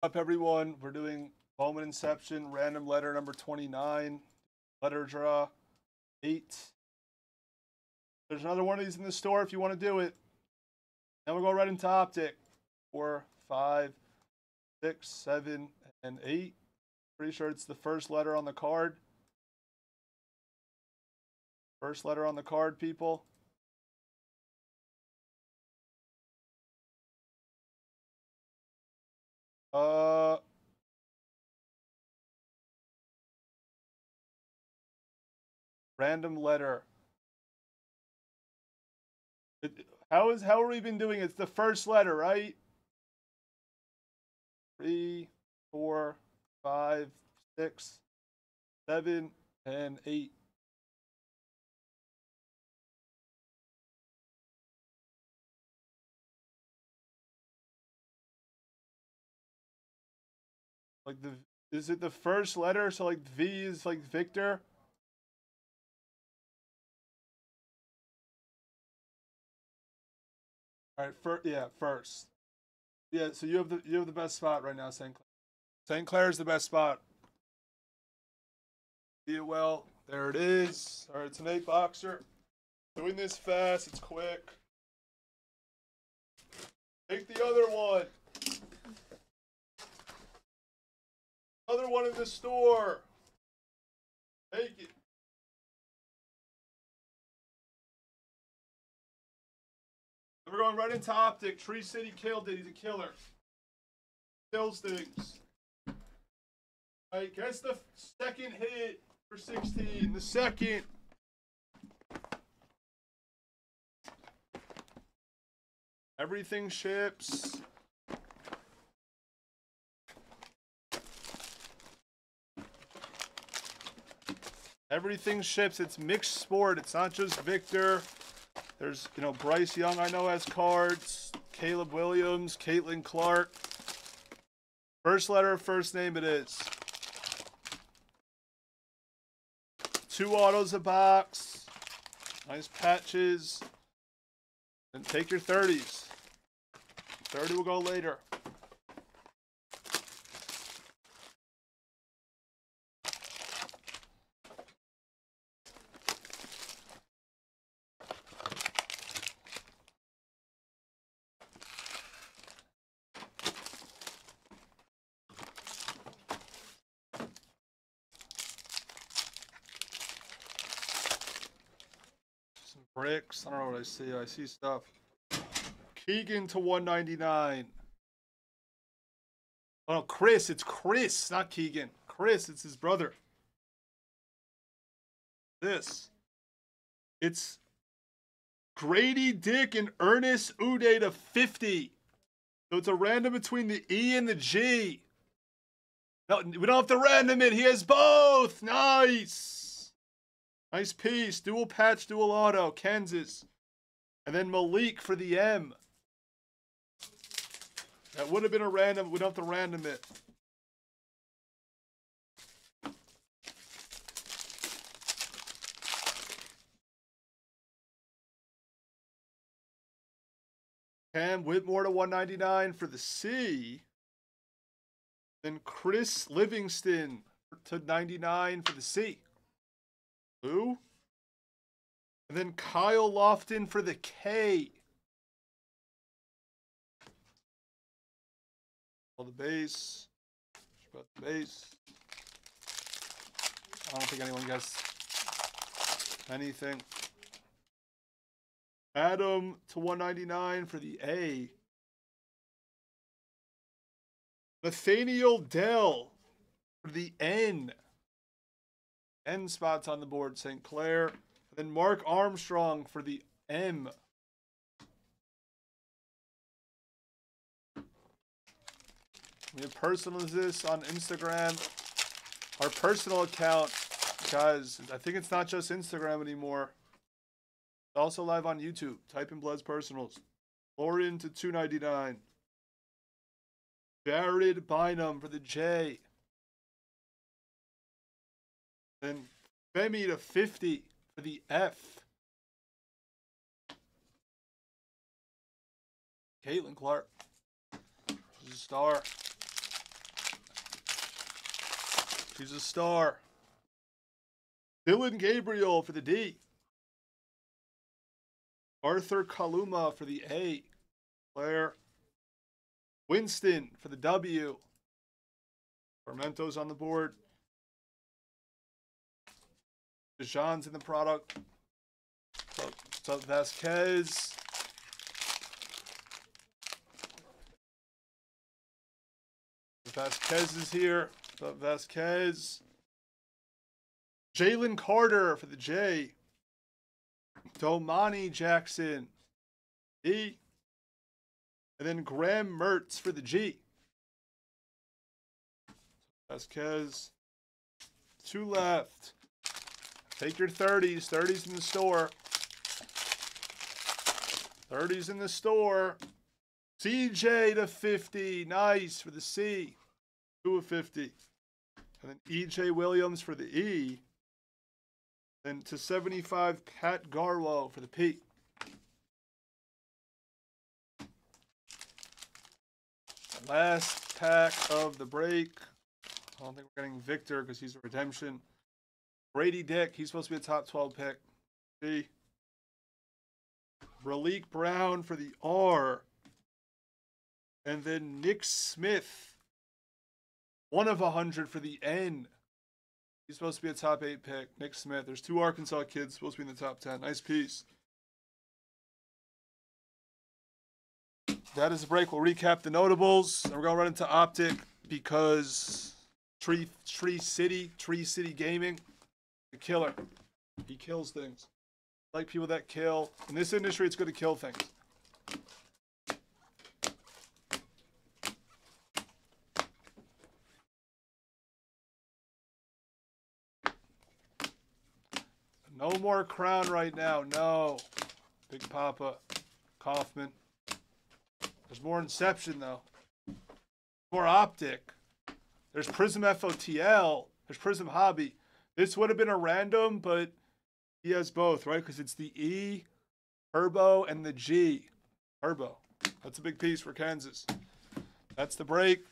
Up everyone, we're doing Bowman Inception, random letter number 29, letter draw 8. There's another one of these in the store if you want to do it. Then we'll go right into optic. 4, 5, 6, 7, and 8. Pretty sure it's the first letter on the card. First letter on the card, people. Random letter. How are we been doing it? It's the first letter, right? 3, 4, 5, 6, 7, and 8. Like is it the first letter? So like V is like Victor. All right, first. Yeah, so you have the best spot right now, St. Clair. St. Clair's the best spot. See it well. There it is. All right, it's an 8 boxer. Doing this fast. It's quick. Take the other one. Other one in the store. Take it. We're going right into optic. Tree City killed it. He's a killer. Kills things. All right, guess the second hit for 16. The second. Everything ships. Everything ships. It's mixed sport. It's not just Victor. There's, Bryce Young, I know, has cards. Caleb Williams, Caitlin Clark. First letter of first name it is. 2 autos a box. Nice patches. Then take your 30s. 30 will go later. Bricks. I don't know what I see. I see stuff. Keegan to 199. Oh, no, Chris. It's Chris, not Keegan. Chris, it's his brother. It's Grady Dick and Ernest Uday to 50. So it's a random between the E and the G. No, we don't have to random it. He has both. Nice. Nice piece. Dual patch, dual auto. Kansas. And then Malik for the M. That would have been a random. We don't have to random it. Cam Whitmore to 199 for the C. Then Chris Livingston to 99 for the C. Blue. And then Kyle Lofton for the K. All the base. About the base. I don't think anyone gets anything. Adam to 199 for the A. Nathaniel Dell for the N. N spots on the board, St. Clair. And then Mark Armstrong for the M. We have personal this on Instagram. Our personal account, guys, I think it's not just Instagram anymore. It's also live on YouTube. Type in Bloods Personals. Florian to 299. Jared Bynum for the J. Then Femi to 50 for the F. Caitlin Clark. She's a star. He's a star. Dylan Gabriel for the D. Arthur Kaluma for the A. Claire. Winston for the W. Tormento's on the board. Dijon's in the product. What's up, Vasquez? Vasquez is here. What's up, Vasquez? Jalen Carter for the J. Domani Jackson. E. And then Graham Mertz for the G. Vasquez. 2 left. Take your 30s. 30s in the store. 30s in the store. CJ to 50. Nice for the C. 2 of 50. And then EJ Williams for the E. Then to 75, Pat Garlow for the P. Last pack of the break. I don't think we're getting Victor because he's a redemption. Brady Dick, he's supposed to be a top 12 pick. B. Raleek Brown for the R. And then Nick Smith, 1 of 100 for the N. He's supposed to be a top 8 pick. Nick Smith. There's 2 Arkansas kids supposed to be in the top 10. Nice piece. That is the break. We'll recap the notables. And we're going to run into Optic because Tree City Gaming, the killer. He kills things. I like people that kill. In this industry, it's good to kill things. No more Crown right now. No. Big Papa. Kaufman. There's more Inception, though. More Optic. There's Prism FOTL. There's Prism Hobby. This would have been a random, but he has both, right? Because it's the E, Turbo, and the G. Turbo. That's a big piece for Kansas. That's the break.